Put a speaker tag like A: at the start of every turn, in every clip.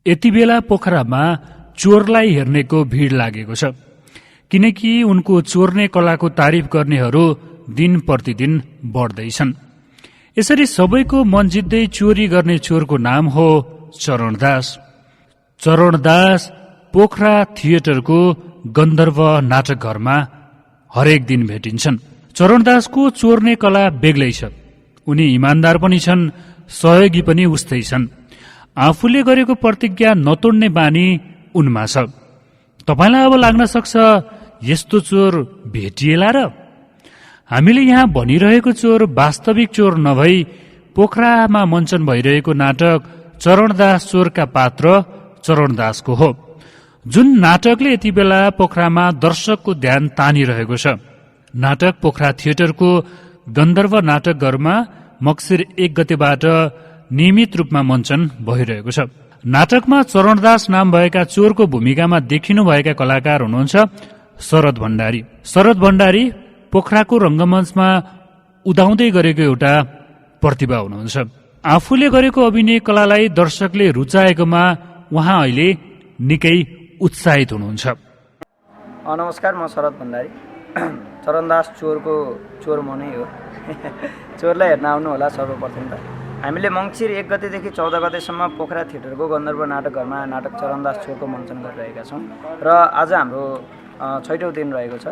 A: यति बेला पोखरामा चोरलाई हेर्नेको भिड लागेको छ, किनकि उनको चोर्ने कलाको तारिफ गर्नेहरू दिन प्रतिदिन बढ्दैछन्। यसरी सबैको मन जित्दै चोरी गर्ने चोरको नाम हो चरणदास। चरणदास पोखरा थिएटरको गन्धर्व नाटक घरमा हरेक दिन भेटिन्छन्। चरणदासको चोर्ने कला बेग्लै छ। उनी इमान्दार पनि छन्, सहयोगी पनि उस्तै छन्। आफूले गरेको प्रतिज्ञा नतोड्ने बानी उनमा छ। तपाईलाई अब लाग्न सक्छ यस्तो चोर भेटिएला र? हामीले यहाँ भनिरहेको चोर वास्तविक चोर नभई पोखरामा मञ्चन भइरहेको नाटक चरणदास चोरका पात्र चरणदासको हो, जुन नाटकले यति बेला पोखरामा दर्शकको ध्यान तानिरहेको छ। नाटक पोखरा थिएटरको गन्धर्व नाटक घरमा मक्सिर 1 गतेबाट नियमित रूपमा मञ्चन भइरहेको छ। नाटकमा चरणदास नाम भएका चोरको भूमिकामा देखिनुभएका कलाकार हुनुहुन्छ शरद भण्डारी। शरद भण्डारी पोखराको रंगमञ्चमा उदाउँदै गरेको एउटा प्रतिभा हुनुहुन्छ। आफूले गरेको अभिनय कलालाई दर्शकले रुचाएकोमा उहाँ अहिले निकै उत्साहित हुनुहुन्छ।
B: नमस्कार, म शरद भण्डारी। चरणदास चोरको चोर म नै हो। चोरलाई हेर्न आउनु होला सर्वप्रथम त। हामीले मङ्सिर 1 गतेदेखि 14 गतेसम्म पोखरा थिएटरको गन्धर्व नाटक घरमा नाटक चरणदास चोरको मञ्चन गरिरहेका छौँ र आज हाम्रो 6औं दिन रहेको छ।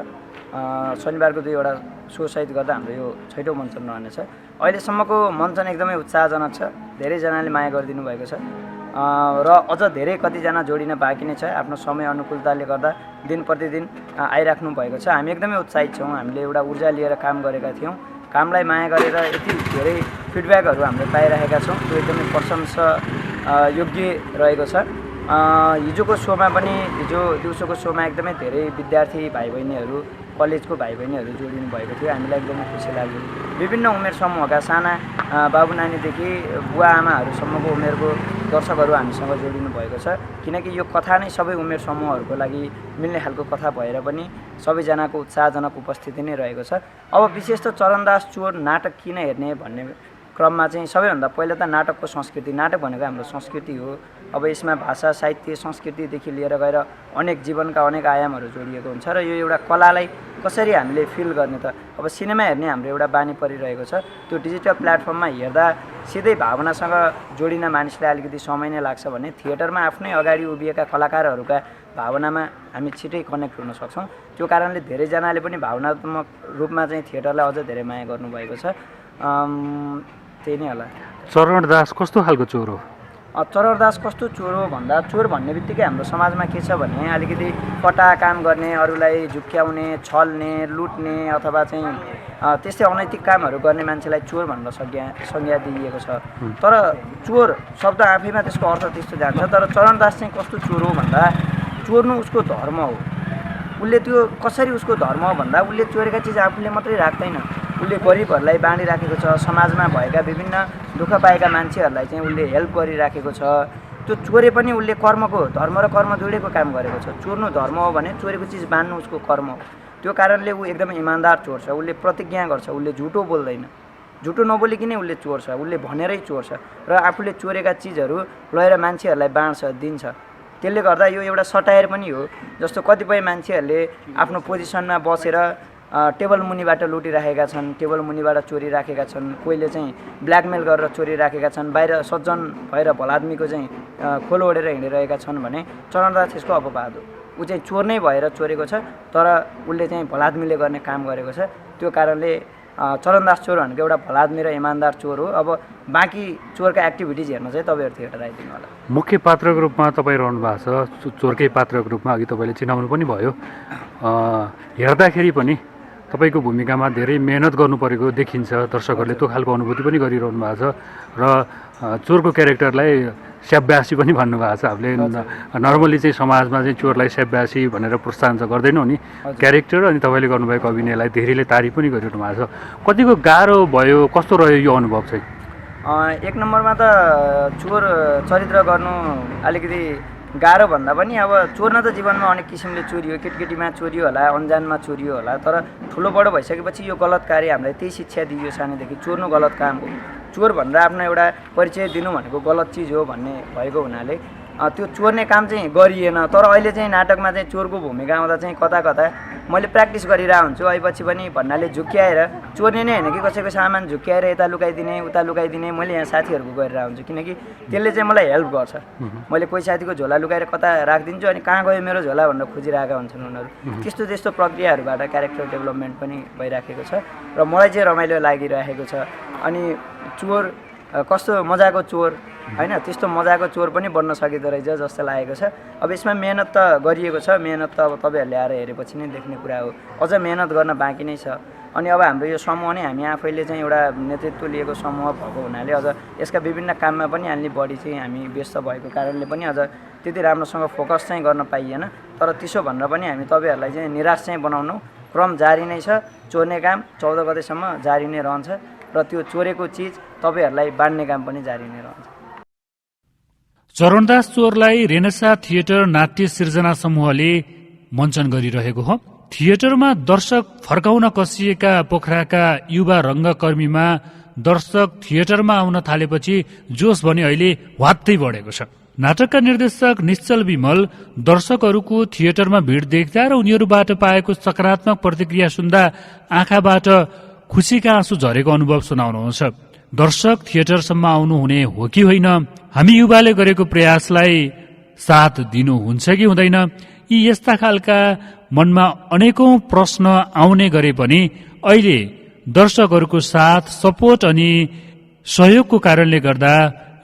B: शनिबारको 2वटा सो सहित गर्दा हाम्रो यो 6औं मञ्चन रहनेछ। अहिलेसम्मको मञ्चन एकदमै उत्साहजनक छ। धेरैजनाले माया गरिदिनु भएको छ र अझ धेरै कतिजना जोडिन बाँकी नै छ। आफ्नो समय अनुकूलताले गर्दा दिन प्रतिदिन आइराख्नु भएको छ। हामी एकदमै उत्साहित छौँ। हामीले एउटा ऊर्जा लिएर काम गरेका थियौँ। कामलाई माया गरेर यति धेरै फिडब्याकहरू हामीले पाइरहेका छौँ, त्यो एकदमै प्रशंसा योग्य रहेको छ। हिजोको सोमा पनि, हिजो दिउँसोको सोमा एकदमै धेरै विद्यार्थी भाइ बहिनीहरू, कलेजको भाइ बहिनीहरू जोडिनु भएको थियो। हामीलाई एकदमै खुसी लाग्यो। विभिन्न उमेर समूहका साना बाबु नानीदेखि बुवा आमाहरूसम्मको उमेरको दर्शकहरू हामीसँग जोडिनु भएको छ, किनकि यो कथा नै सबै उमेर समूहहरूको लागि मिल्ने खालको कथा भएर पनि सबैजनाको उत्साहजनक उपस्थिति नै रहेको छ। अब विशेष त चरणदास चोर नाटक किन हेर्ने भन्ने क्रममा चाहिँ सबैभन्दा पहिला त नाटकको संस्कृति। नाटक भनेको हाम्रो संस्कृति हो। अब यसमा भाषा, साहित्य, संस्कृतिदेखि लिएर गएर अनेक जीवनका अनेक आयामहरू जोडिएको हुन्छ र यो एउटा कलालाई कसरी हामीले फिल गर्ने त। अब सिनेमा हेर्ने हाम्रो एउटा बानी परिरहेको छ। त्यो डिजिटल प्लेटफर्ममा हेर्दा सिधै भावनासँग जोडिन मानिसलाई अलिकति समय नै लाग्छ भने थिएटरमा आफ्नै अगाडि उभिएका कलाकारहरूका भावनामा हामी छिटै कनेक्ट हुन सक्छौँ। त्यो कारणले धेरैजनाले पनि भावनात्मक रूपमा चाहिँ थिएटरलाई अझ धेरै माया गर्नुभएको छ। त्यही नै होला।
A: चरणदास कस्तो खालको चोर हो?
B: चरणदास कस्तो चोर हो भन्दा, चोर भन्ने बित्तिकै हाम्रो समाजमा के छ भने अलिकति पटा काम गर्ने, अरूलाई झुक्क्याउने, छल्ने, लुट्ने अथवा चाहिँ त्यस्तै अनैतिक कामहरू गर्ने मान्छेलाई चोर भनेर संज्ञा दिइएको छ। तर चोर शब्द आफैमा त्यसको अर्थ त्यस्तो जान्छ। तर चरणदास चाहिँ कस्तो चोर हो भन्दा, चोर्नु उसको धर्म हो। उसले त्यो कसरी उसको धर्म हो भन्दा, उसले चोरेका चिज आफूले मात्रै राख्दैन, उसले गरिबहरूलाई बाँडिराखेको छ। समाजमा भएका विभिन्न दुःख पाएका मान्छेहरूलाई चाहिँ उसले हेल्प गरिराखेको छ। त्यो चोरे पनि उसले कर्मको, धर्म र कर्म जोडेको काम गरेको छ। चोर्नु धर्म हो भने चोरेको चिज बाँड्नु उसको कर्म हो। त्यो कारणले ऊ एकदमै इमान्दार चोर छ। उसले प्रतिज्ञा गर्छ, उसले झुटो बोल्दैन। झुटो नबोलिकनै उसले चोर्छ, उसले भनेरै चोर्छ र आफूले चोरेका चिजहरू लगेर मान्छेहरूलाई बाँड्छ, दिन्छ। त्यसले गर्दा यो एउटा सटायर पनि हो। जस्तो कतिपय मान्छेहरूले आफ्नो पोजिसनमा बसेर टेबल मुनिबाट लुटिराखेका छन्, टेबल मुनिबाट चोरी राखेका छन्, कोहीले चाहिँ ब्ल्याकमेल गरेर चोरी राखेका छन्, बाहिर सज्जन भएर भलाद्मीको चाहिँ खोलो ओढेर हिँडिरहेका छन् भने चरणदास त्यसको अपवाद हो। ऊ चाहिँ चोर नै भएर चोरेको छ, तर उसले चाहिँ भलाद्मीले गर्ने काम गरेको छ। त्यो कारणले चरणदास चोर भनेको एउटा भलाद्मी र इमान्दार चोर हो। अब बाँकी चोरका एक्टिभिटिज हेर्न चाहिँ तपाईँहरू थिएटर आइदिनु होला।
A: मुख्य पात्रको रूपमा तपाईँ रहनु भएको छ, चोरकै पात्रको रूपमा अघि तपाईँले चिनाउनु पनि भयो। हेर्दाखेरि पनि तपाईँको भूमिकामा धेरै मेहनत गर्नु परेको देखिन्छ। दर्शकहरूले त्यो खालको अनुभूति पनि गरिरहनु भएको छ र चोरको क्यारेक्टरलाई स्याब्यासी पनि भन्नुभएको छ। हामीले नर्मली चाहिँ समाजमा चाहिँ चोरलाई स्याब्यासी भनेर प्रोत्साहन चाहिँ गर्दैनौँ नि। क्यारेक्टर अनि तपाईँले गर्नुभएको अभिनयलाई धेरैले तारिफ पनि गरिरहनु भएको छ। कतिको गाह्रो भयो, कस्तो रह्यो यो अनुभव चाहिँ?
B: एक नम्बरमा त चोर चरित्र गर्नु अलिकति गाह्रो भन्दा पनि अब चोर्न त जीवनमा अनेक किसिमले चोरियो, केटकेटीमा चोरियो होला, अन्जानमा चोरियो होला। तर ठुलो बडो भइसकेपछि यो गलत कार्य हामीलाई त्यही शिक्षा दियो सानैदेखि, चोर्नु गलत काम हो। चोर भनेर आफ्नो एउटा परिचय दिनु भनेको गलत चिज हो भन्ने भएको हुनाले त्यो चोर्ने काम चाहिँ गरिएन। तर अहिले चाहिँ नाटकमा चाहिँ चोरको भूमिका आउँदा चाहिँ कता कता मैले प्र्याक्टिस गरिरहेको हुन्छु अहिपछि पनि भन्नाले झुक्क्याएर चोर्ने नै होइन कि कसैको सामान झुक्क्याएर यता लुकाइदिने उता लुकाइदिने मैले यहाँ साथीहरूको गरिरहेको हुन्छु किनकि त्यसले चाहिँ मलाई हेल्प गर्छ। मैले कोही साथीको झोला लुकाएर कता राखिदिन्छु अनि कहाँ गयो मेरो झोला भनेर खोजिरहेका हुन्छन् उनीहरू। त्यस्तो त्यस्तो प्रक्रियाहरूबाट क्यारेक्टर डेभलपमेन्ट पनि भइराखेको छ र मलाई चाहिँ रमाइलो लागिरहेको छ। अनि चोर कस्तो मजाको चोर होइन, त्यस्तो मजाको चोर पनि बन्न सकिँदो रहेछ जस्तो लागेको छ। अब यसमा मेहनत त गरिएको छ, मेहनत त अब तपाईँहरूले आएर हेरेपछि नै देख्ने कुरा हो। अझ मेहनत गर्न बाँकी नै छ। अनि अब हाम्रो यो समूह नै हामी आफैले चाहिँ एउटा नेतृत्व लिएको समूह भएको हुनाले अझ यसका विभिन्न काममा पनि अलि बढी चाहिँ हामी व्यस्त भएको कारणले पनि अझ त्यति राम्रोसँग फोकस चाहिँ गर्न पाइएन। तर त्यसो भनेर पनि हामी तपाईँहरूलाई चाहिँ निराश चाहिँ बनाउनु क्रम जारी नै छ। चोर्ने काम 14 गतेसम्म जारी नै रहन्छ र त्यो चोरेको चिज तपाईँहरूलाई बाँड्ने काम पनि जारी नै रहन्छ।
A: चरणदास चोरलाई रेनेसा थिएटर नाट्य सिर्जना समूहले मञ्चन गरिरहेको हो। थिएटरमा दर्शक फर्काउन कसिएका पोखराका युवा रंगकर्मीमा दर्शक थिएटरमा आउन थालेपछि जोश भने अहिले वात्तै बढेको छ। नाटकका निर्देशक निश्चल विमल दर्शकहरूको थिएटरमा भिड देख्दा र उनीहरूबाट पाएको सकारात्मक प्रतिक्रिया सुन्दा आँखाबाट खुसीका आँसु झरेको अनुभव सुनाउनुहुन्छ। दर्शक थिएटरसम्म आउनुहुने हो कि होइन, हामी युवाले गरेको प्रयासलाई साथ दिनुहुन्छ कि हुँदैन, यी यस्ता खालका मनमा अनेकौं प्रश्न आउने गरे पनि अहिले दर्शकहरूको साथ, सपोर्ट अनि सहयोगको कारणले गर्दा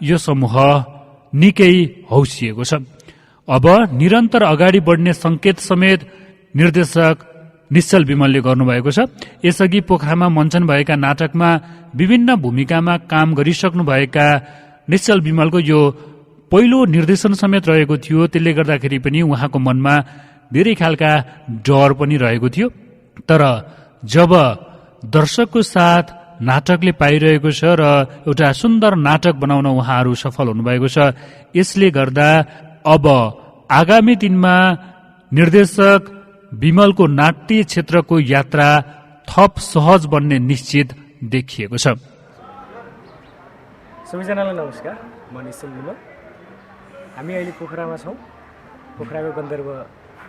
A: यो समूह निकै हौसिएको छ। अब निरन्तर अगाडि बढ्ने संकेत समेत निर्देशक निश्चल विमलले गर्नुभएको छ। यसअघि पोखरामा मञ्चन भएका नाटकमा विभिन्न भूमिकामा काम गरिसक्नुभएका निश्चल विमलको यो पहिलो निर्देशन समेत रहेको थियो। त्यसले गर्दाखेरि पनि उहाँको मनमा धेरै खालका डर पनि रहेको थियो। तर जब दर्शकको साथ नाटकले पाइरहेको छ र एउटा सुन्दर नाटक बनाउन उहाँहरू सफल हुनुभएको छ, यसले गर्दा अब आगामी दिनमा निर्देशक विमलको नाट्य क्षेत्रको यात्रा थप सहज बन्ने निश्चित देखिएको छ।
C: सबैजनालाई नमस्कार, म निश्चल विमल। हामी अहिले पोखरामा छौँ, पोखराको गन्धर्व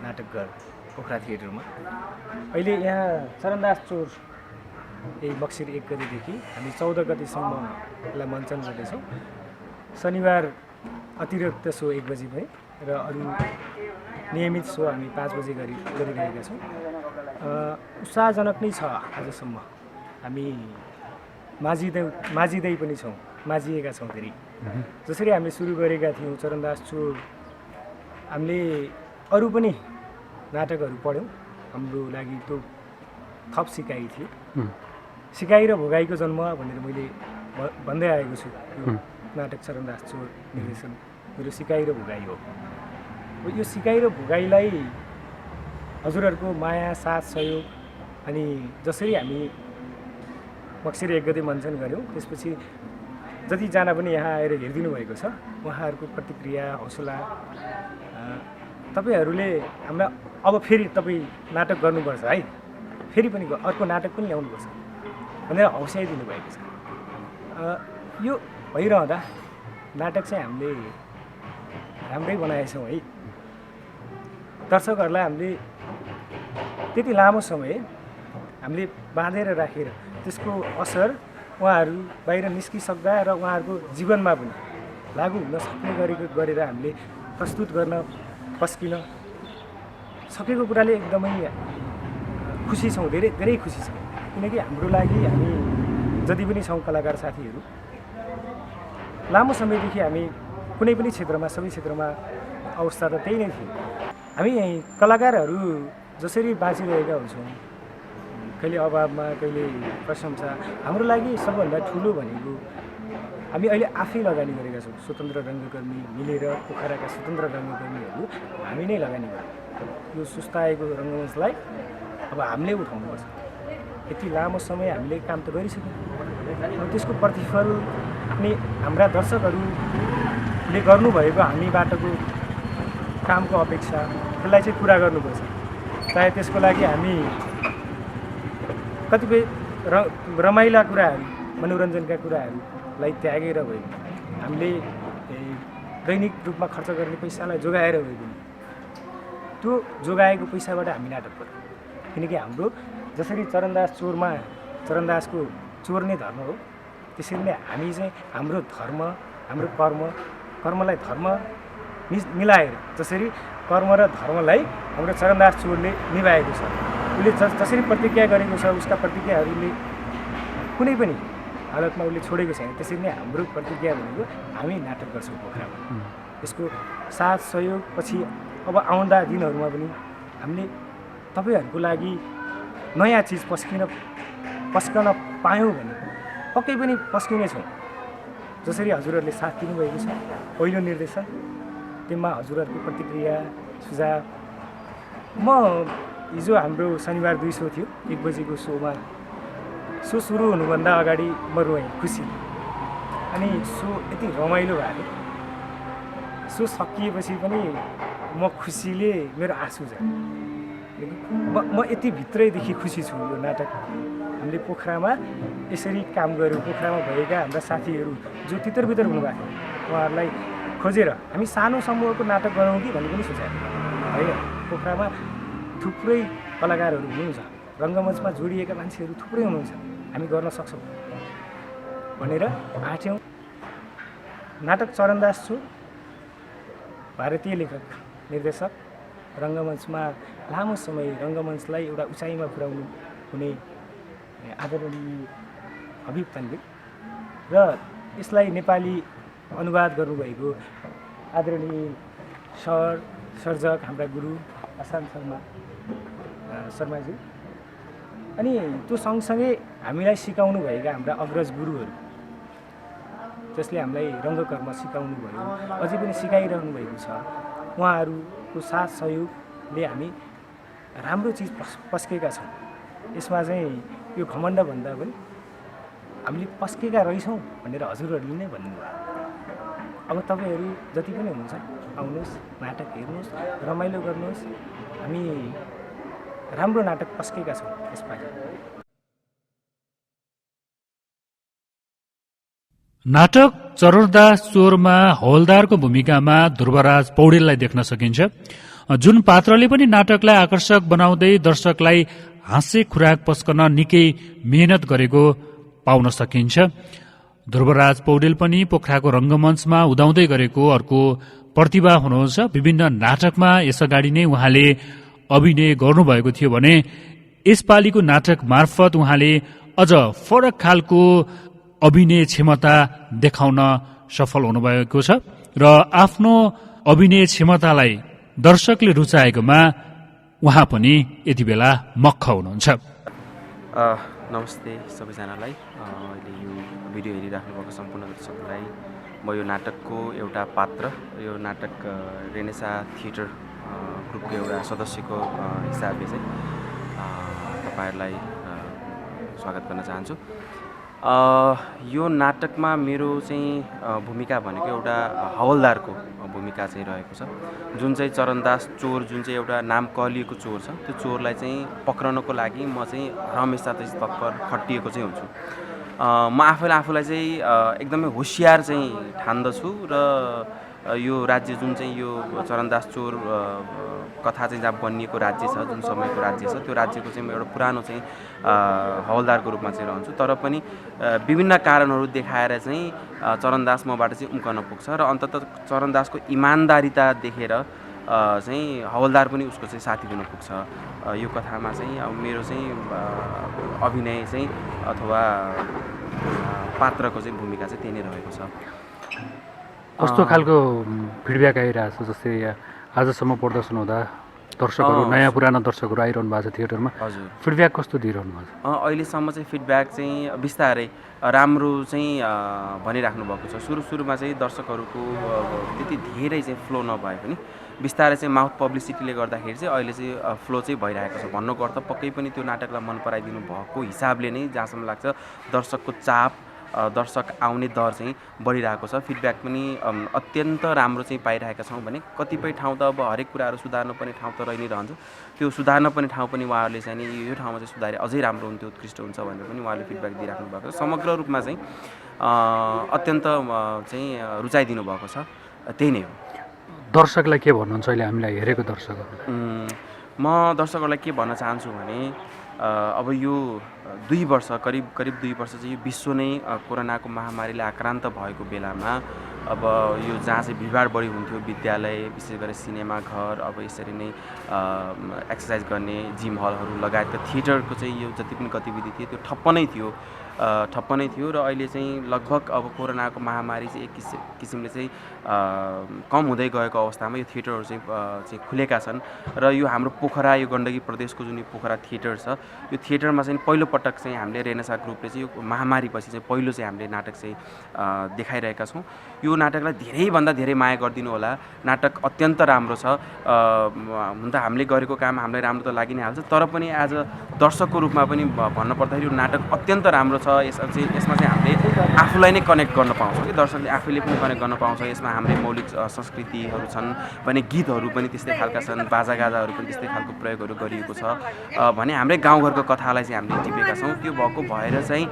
C: नाटकघर पोखरा थिएटरमा। अहिले यहाँ चरणदास चोर मक्सिर 1 गतेदेखि हामी 14 गतेसम्मलाई मञ्चन गर्दैछौँ। शनिबार अतिरिक्त सो 1 बजी भए र अरू नियमित सो हामी 5 बजे गरिरहेका छौँ। उत्साहजनक नै छ। आजसम्म हामी माझिँदै पनि छौँ, माझिएका छौँ फेरि। जसरी हामीले सुरु गरेका थियौँ चरणदास चोर, हामीले अरू पनि नाटकहरू पढ्यौँ। हाम्रो लागि त्यो थप सिकाइ थियो। सिकाइ र भोगाइको जन्म भनेर मैले भन्दै आएको छु। यो नाटक चरणदास चोर निर्देशन मेरो सिकाइ र भोगाइ हो। यो सिकाइ र भोगाइलाई हजुरहरूको माया, साथ, सहयोग अनि जसरी हामी मक्सिर 1 गते मञ्चन गऱ्यौँ त्यसपछि जतिजना पनि यहाँ आएर हेरिदिनु भएको छ उहाँहरूको प्रतिक्रिया, हौसला, तपाईँहरूले हामीलाई अब फेरि तपाईँ नाटक गर्नुपर्छ है, फेरि पनि अर्को नाटक पनि ल्याउनुपर्छ भनेर हौसला दिनुभएको छ। यो भइरहँदा नाटक चाहिँ हामीले राम्रै बनाएछौँ है। दर्शकहरूलाई हामीले त्यति लामो समय हामीले बाँधेर राखेर त्यसको असर उहाँहरू बाहिर निस्किसक्दा र उहाँहरूको जीवनमा पनि लागु हुन सक्ने गरेर हामीले प्रस्तुत गर्न पस्किन सकेको कुराले एकदमै खुसी छौँ, धेरै खुसी छौँ। किनकि हाम्रो लागि हामी जति पनि छौँ कलाकार साथीहरू, लामो समयदेखि हामी कुनै पनि क्षेत्रमा, सबै क्षेत्रमा अवस्था त त्यही नै थियो। हामी कलाकारहरू जसरी बाँचिरहेका हुन्छौँ, कहिले अभावमा, कहिले प्रशंसा, हाम्रो लागि सबभन्दा ठुलो भनेको हामी अहिले आफै लगानी गरेका छौँ। स्वतन्त्र रङ्गकर्मी मिलेर पोखराका स्वतन्त्र रङ्गकर्मीहरू हामी नै लगानी गर्छौँ। यो सुस्ताएको रङ्गमञ्चलाई अब हामीले उठाउनुपर्छ। यति लामो समय हामीले काम त गरिसक्यौँ, त्यसको प्रतिफल अनि हाम्रा दर्शकहरूले गर्नुभएको हामीबाटको कामको अपेक्षा त्यसलाई चाहिँ पुरा गर्नुपर्छ। चाहे त्यसको लागि हामी कतिपय रमाइला कुराहरू, मनोरञ्जनका कुराहरूलाई त्यागेर भयो हामीले दैनिक रूपमा खर्च गर्ने पैसालाई जोगाएर भए पनि त्यो जोगाएको पैसाबाट हामी नाटक गऱ्यौँ। किनकि हाम्रो जसरी चरणदासको चोर्ने धर्म हो, त्यसरी नै हामी चाहिँ हाम्रो धर्म, हाम्रो कर्मलाई धर्म मिलाएर, जसरी कर्म र धर्मलाई हाम्रो चरणदास चोरले निभाएको छ, उसले जसरी प्रतिज्ञा गरेको छ, उसका प्रतिज्ञाहरूले कुनै पनि हालतमा उसले छोडेको छैन, त्यसरी नै हाम्रो प्रतिज्ञा भनेको हामी नाटक गर्छौँ पोखरामा। यसको साथ सहयोग पछि अब आउँदा दिनहरूमा पनि हामीले तपाईँहरूको लागि नयाँ चिज पस्कन पायौँ भने पक्कै पनि पस्किनेछौँ। जसरी हजुरहरूले साथ दिनुभएको छ पहिलो निर्देशन, त्यसमा हजुरहरूको प्रतिक्रिया सुझाव। म हिजो हाम्रो शनिबार 2 सो थियो, 1 बजेको सोमा सो सुरु हुनुभन्दा अगाडि म रोएँ खुसी। अनि सो यति रमाइलो भएको, सो सकिएपछि पनि म खुसीले मेरो आँसु जान्छ। म यति भित्रैदेखि खुसी छु। यो नाटक हामीले पोखरामा यसरी काम गऱ्यौँ। पोखरामा भएका हाम्रा साथीहरू जो तितर-बितर हुनुभएको थियो, उहाँहरूलाई खोजेर हामी सानो समूहको नाटक गरौँ कि भन्ने पनि सोचायो। होइन, पोखरामा थुप्रै कलाकारहरू हुनुहुन्छ, रङ्गमञ्चमा जोडिएका मान्छेहरू थुप्रै हुनुहुन्छ, हामी गर्न सक्छौँ भनेर आँट्यौँ। नाटक चरणदास छु, भारतीय लेखक निर्देशक, रङ्गमञ्चमा लामो समय रङ्गमञ्चलाई एउटा उचाइमा पुर्याउनु हुने आदरणीय हबिब तान्विक र यसलाई नेपाली अनुवाद गर्नुभएको आदरणीय सर्जक हाम्रा गुरु आसान शर्माजी, अनि त्यो सँगसँगै हामीलाई सिकाउनु भएका हाम्रा अग्रज गुरुहरू जसले हामीलाई रङ्गकर्म सिकाउनु भयो, अझै पनि सिकाइरहनु भएको छ, उहाँहरूको साथ सहयोगले हामी राम्रो चिज पस्केका छौँ। यसमा चाहिँ यो घमण्ड भन्दा पनि हामीले पस्केका रहेछौँ भनेर हजुरहरूले नै भन्नुभयो। अब तपाईँहरू जति पनि हुनुहुन्छ आउनुहोस्, नाटक हेर्नुहोस्, रमाइलो गर्नुहोस्। हामी राम्रो नाटक पस्केका छौँ यसपालि।
A: नाटक चरणदास चोरमा हवलदारको भूमिकामा ध्रुवराज पौडेललाई देख्न सकिन्छ, जुन पात्रले पनि नाटकलाई आकर्षक बनाउँदै दर्शकलाई हाँसे खुराक पस्कन निकै मेहनत गरेको पाउन सकिन्छ। ध्रुवराज पौडेल पनि पोखराको रंगमञ्चमा उदाउँदै गरेको अर्को प्रतिभा हुनुहुन्छ। विभिन्न नाटकमा यसअगाडि नै उहाँले अभिनय गर्नुभएको थियो भने यसपालिको नाटक मार्फत उहाँले अझ फरक खालको अभिनय क्षमता देखाउन सफल हुनुभएको छ र आफ्नो अभिनय क्षमतालाई दर्शकले रुचाएकोमा उहाँ पनि यति बेला मक्ख हुनुहुन्छ।
D: नमस्ते सबैजनालाई, अहिले यो भिडियो हेरिराख्नु भएको सम्पूर्ण दर्शकलाई म यो नाटकको एउटा पात्र, यो नाटक रेनेसा थिएटर ग्रुपको एउटा सदस्यको हिसाबले चाहिँ तपाईँहरूलाई स्वागत गर्न चाहन्छु। यो नाटकमा मेरो चाहिँ भूमिका भनेको एउटा हवलदारको भूमिका चाहिँ रहेको छ, जुन चाहिँ चरणदास चोर, जुन चाहिँ एउटा नाम कहलिएको चोर छ, त्यो चोरलाई चाहिँ पक्रनको लागि म चाहिँ हमेसा चाहिँ तत्पर खटिएको चाहिँ हुन्छु। म आफूलाई चाहिँ एकदमै होसियार चाहिँ ठान्दछु र यो राज्य जुन चाहिँ यो चरणदास चोर कथा चाहिँ जहाँ बनिएको राज्य छ, जुन समयको राज्य छ, त्यो राज्यको चाहिँ म एउटा पुरानो चाहिँ हवलदारको रूपमा चाहिँ रहन्छु। तर पनि विभिन्न कारणहरू देखाएर चाहिँ चरणदास मबाट चाहिँ उम्कन पुग्छ र अन्ततः चरणदासको इमान्दारिता देखेर चाहिँ हवलदार पनि उसको चाहिँ साथी हुन पुग्छ। यो कथामा चाहिँ अब मेरो चाहिँ अभिनय चाहिँ अथवा पात्रको चाहिँ भूमिका चाहिँ त्यही नै रहेको छ।
A: कस्तो खालको फिडब्याक आइरहेछ? जस्तै आजसम्म प्रदर्शन हुँदा दर्शकहरू, नयाँ पुरानो दर्शकहरू आइरहनु भएको छ थिएटरमा,
D: हजुर,
A: फिडब्याक कस्तो दिइरहनु भएको छ?
D: अहिलेसम्म चाहिँ फिडब्याक चाहिँ बिस्तारै राम्रो चाहिँ भनिराख्नु भएको छ। सुरुमा चाहिँ दर्शकहरूको त्यति धेरै चाहिँ फ्लो नभए पनि बिस्तारै चाहिँ माउथ पब्लिसिटीले गर्दाखेरि चाहिँ अहिले चाहिँ फ्लो चाहिँ भइरहेको छ। भन्नुको अर्थ पक्कै पनि त्यो नाटकलाई मन पराइदिनु भएको हिसाबले नै जहाँसम्म लाग्छ दर्शकको चाप, दर्शक आउने दर चाहिँ बढिरहेको छ। फिडब्याक पनि अत्यन्त राम्रो चाहिँ पाइरहेका छौँ भने कतिपय ठाउँ त अब हरेक कुराहरू सुधार्नुपर्ने ठाउँ त रहि नै रहन्छ, त्यो सुधार्नुपर्ने ठाउँ पनि उहाँहरूले चाहिँ यो ठाउँमा चाहिँ सुधारे अझै राम्रो हुन्थ्यो, उत्कृष्ट हुन्छ भनेर पनि उहाँले फिडब्याक दिइराख्नु भएको छ। समग्र रूपमा चाहिँ अत्यन्त चाहिँ रुचाइदिनु भएको छ त्यही नै हो।
A: दर्शकलाई के भन्नुहुन्छ अहिले हामीलाई हेरेको दर्शकहरू?
D: म दर्शकहरूलाई के भन्न चाहन्छु भने अब यो 2 वर्ष करिब 2 वर्ष चाहिँ यो विश्व नै कोरोनाको महामारीले आक्रान्त भएको बेलामा अब यो जहाँ चाहिँ भिडभाड बढी हुन्थ्यो, विद्यालय विशेष गरी सिनेमा घर, अब यसरी नै एक्सर्साइज गर्ने जिम हलहरू लगायतका थिएटरको चाहिँ यो जति पनि गतिविधि थियो त्यो ठप्प नै थियो र अहिले चाहिँ लगभग अब कोरोनाको महामारी चाहिँ एक किसिमले चाहिँ कम हुँदै गएको अवस्थामा यो थिएटरहरू चाहिँ खुलेका छन् र यो हाम्रो पोखरा, यो गण्डकी प्रदेशको जुन यो पोखरा थिएटर छ, यो थिएटरमा चाहिँ पहिलोपटक चाहिँ हामीले रेनेसा ग्रुपले चाहिँ यो महामारीपछि चाहिँ पहिलो चाहिँ हामीले नाटक चाहिँ देखाइरहेका छौँ। यो नाटकलाई धेरैभन्दा धेरै माया गरिदिनु होला। नाटक अत्यन्त राम्रो छ। हुन त हामीले गरेको काम हामीलाई राम्रो त लागि नै हाल्छ, तर पनि एज अ दर्शकको रूपमा पनि भन्नुपर्दाखेरि यो नाटक अत्यन्त राम्रो छ। यसमा चाहिँ हामीले आफूलाई नै कनेक्ट गर्न पाउँछौँ कि दर्शकले आफैले पनि कनेक्ट गर्न पाउँछ। यसमा हाम्रै मौलिक संस्कृतिहरू छन् भने गीतहरू पनि त्यस्तै खालका छन्, बाजागाजाहरू पनि त्यस्तै खालको प्रयोगहरू गरिएको छ भने हाम्रै गाउँघरको कथालाई चाहिँ हामीले टिपेका छौँ। त्यो भएको भएर चाहिँ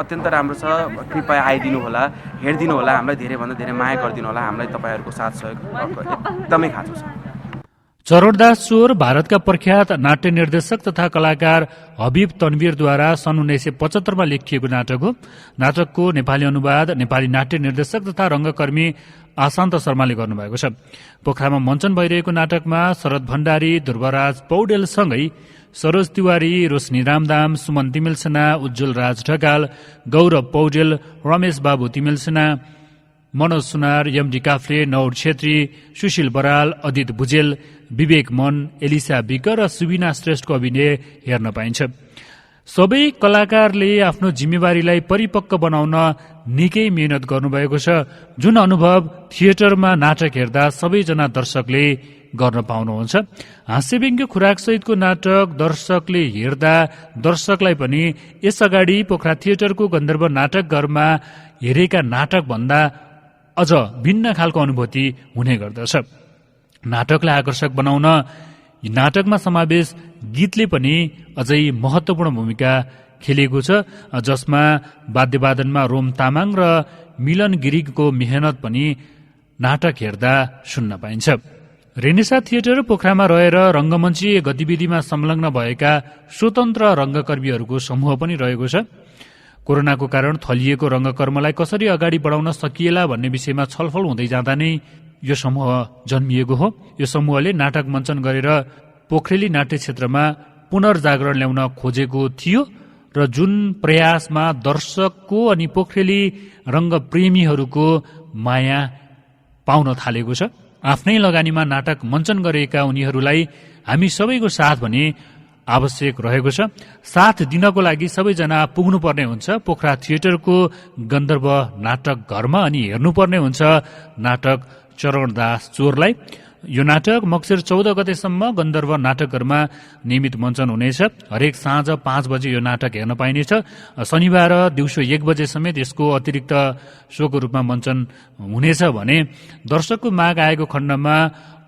D: अत्यन्त राम्रो छ। कृपया आइदिनु होला, हेरिदिनु होला, हामीलाई धेरैभन्दा धेरै माया गरिदिनु होला। हामीलाई तपाईँहरूको साथ सहयोग एकदमै खाँचो छ।
A: चरणदास चोर भारतका प्रख्यात नाट्य निर्देशक तथा कलाकार हबिब तन्वीरद्वारा सन् 1975 लेखिएको नाटक हो। नाटकको नेपाली अनुवाद नेपाली नाट्य निर्देशक तथा रंगकर्मी आशान्त शर्माले गर्नुभएको छ। पोखरामा मञ्चन भइरहेको नाटकमा शरद भण्डारी, ध्रुवराज पौडेलसँगै सरोज तिवारी, रोशनी रामदाम, सुमन तिमिल सेना, उज्जवल राज ढकाल, गौरव पौडेल, रमेश बाबु तिमिल सेना, मनोज सुनार, एमडी काफ्ले, नौर छेत्री, सुशील बराल, अदित भुजेल, विवेक मन, एलिसा विक र सुबिना श्रेष्ठको अभिनय हेर्न पाइन्छ। सबै कलाकारले आफ्नो जिम्मेवारीलाई परिपक्व बनाउन निकै मेहनत गर्नुभएको छ। जुन अनुभव थिएटरमा नाटक हेर्दा सबैजना दर्शकले गर्न पाउनुहुन्छ। हास्यव्यङ्ग्य खुराकसहितको नाटक दर्शकले हेर्दा दर्शकलाई पनि यसअगाडि पोखरा थिएटरको गन्धर्व नाटक घरमा हेरेका नाटक भन्दा अझ भिन्न खालको अनुभूति हुने गर्दछ। नाटकलाई आकर्षक बनाउन नाटकमा समावेश गीतले पनि अझै महत्वपूर्ण भूमिका खेलेको छ, जसमा वाद्यवादनमा रोम तामाङ र मिलन गिरिको मेहनत पनि नाटक हेर्दा सुन्न पाइन्छ। रेनेसा थिएटर पोखरामा रहेर रंगमञ्चीय गतिविधिमा संलग्न भएका स्वतन्त्र रंगकर्मीहरूको समूह पनि रहेको छ। कोरोनाको कारण थलिएको रंगकर्मलाई कसरी अगाडि बढाउन सकिएला भन्ने विषयमा छलफल हुँदै जाँदा नै यो समूह जन्मिएको हो। यो समूहले नाटक मञ्चन गरेर पोखरेली नाट्य क्षेत्रमा पुनर्जागरण ल्याउन खोजेको थियो र जुन प्रयासमा दर्शकको अनि पोखरेली रंगप्रेमीहरूको माया पाउन थालेको छ। आफ्नै लगानीमा नाटक मञ्चन गरेका उनीहरूलाई हामी सबैको साथ भने आवश्यक रहेको छ। साथ दिनको लागि सबैजना पुग्नुपर्ने हुन्छ पोखरा थिएटरको गन्धर्व नाटक घरमा अनि हेर्नुपर्ने हुन्छ नाटक चरणदास चोरलाई। यो नाटक मक्सिर 14 गतेसम्म गन्धर्व नाटकघरमा नियमित मञ्चन हुनेछ। हरेक साँझ 5 बजे यो नाटक हेर्न पाइनेछ। शनिबार दिउँसो 1 बजे समेत यसको अतिरिक्त शोको रूपमा मञ्चन हुनेछ भने दर्शकको माग आएको खण्डमा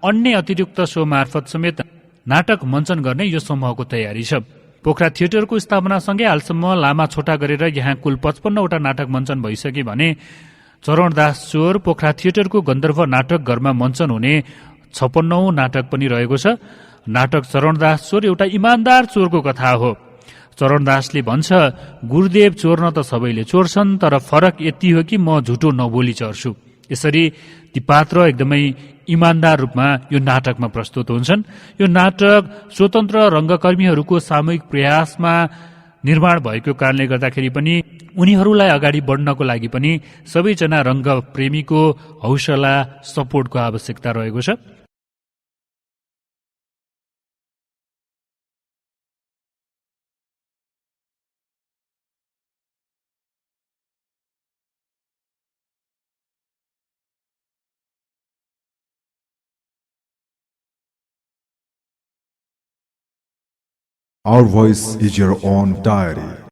A: अन्य अतिरिक्त शो मार्फत समेत नाटक मञ्चन गर्ने यो समूहको तयारी छ। पोखरा थिएटरको स्थापनासँगै हालसम्म लामा छोटा गरेर यहाँ कुल 55 वटा नाटक मञ्चन भइसके भने चरणदास चोर पोखरा थिएटरको गन्धर्व नाटक घरमा मञ्चन हुने 56औं नाटक पनि रहेको छ। नाटक चरणदास चोर एउटा इमान्दार चोरको कथा हो। चरणदासले भन्छ, गुरुदेव चोर्न त सबैले चोर्छन्, तर फरक यति हो कि म झुटो नबोली चर्छु। यसरी ती पात्र एकदमै इमान्दार रूपमा यो नाटकमा प्रस्तुत हुन्छन्। यो नाटक स्वतन्त्र रंगकर्मीहरूको सामूहिक प्रयासमा निर्माण भएको कारणले गर्दाखेरि पनि उनीहरूलाई अगाडि बढ्नको लागि पनि सबैजना रंगप्रेमीको हौसला सपोर्टको आवश्यकता रहेको छ।
E: Our voice is your own diary.